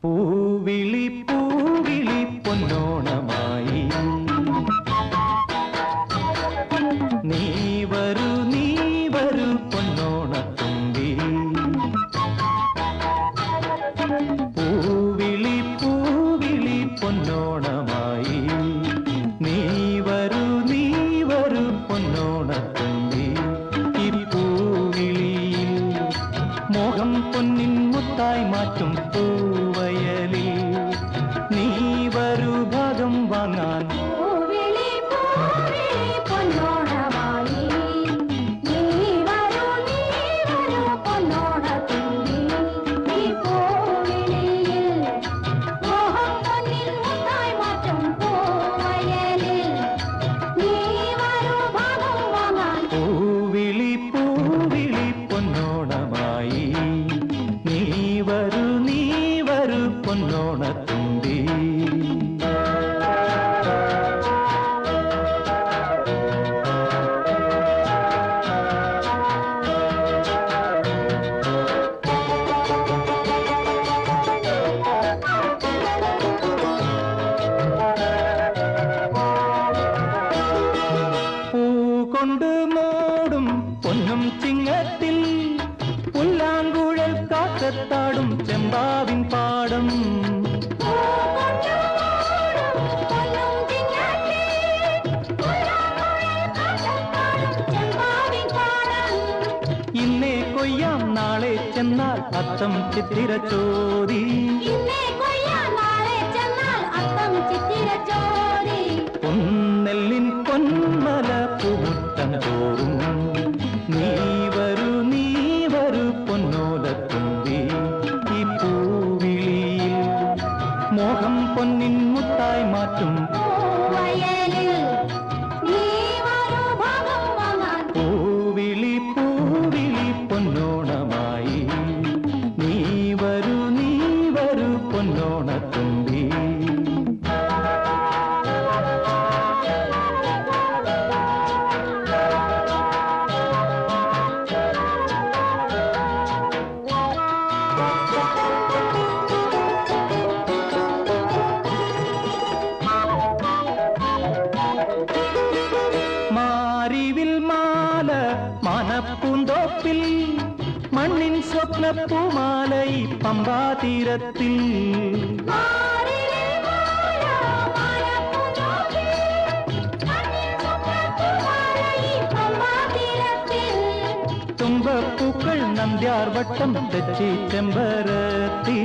പൂവിളി പൂവിളി പൊന്നോണമായി നീ വരൂ പൊന്നോണത്തുമ്പി പൂവിളി പൂവിളി പൊന്നോണമായി നീ വരൂ പൊന്നോണത്തുമ്പി ഈ പൂവിളിയിൽ മോഹം പൊന്നിൻ മുത്തായി മാറ്റും പൂവയലിൽ നീ വരൂ ഭാഗം വാങ്ങാൻ പൊന്നോണത്തുമ്പി പൂ കൊണ്ട് മൂടും പൊന്നും ചിങ്ങത്തിൽ പുല്ലാങ്കുഴൽ കാക്കത്താടും ചെമ്പാവിൻ പാടം ഇന്നേ കൊയ്യാം നാളെ ചെന്നാൽ അത്തം ചിത്തിര ചോദി പൊന്നെല്ലിൻ പൊന്മല പൂമുറ്റം തോറും നീ വരൂ പൊന്നോലത്തുമ്പി ഈ പൂവിളിയിൽ മോഹം പൊന്നിൻ മുത്തായി മാറ്റും പൂവിളി പൂവിളി പൊന്നോണമായി നീ വരൂ പൊന്നോണത്തുമ്പി മാറിവിൽ മാല മനപ്പൂന്തോപ്പിൽ മണ്ണിൻ സ്വപ്നപ്പൂമാലൈ പമ്പാതീരത്തിൽ തുമ്പപ്പൂക്കൾ നന്ദ്യാർവട്ടം തെച്ചി ചെമ്പരത്തി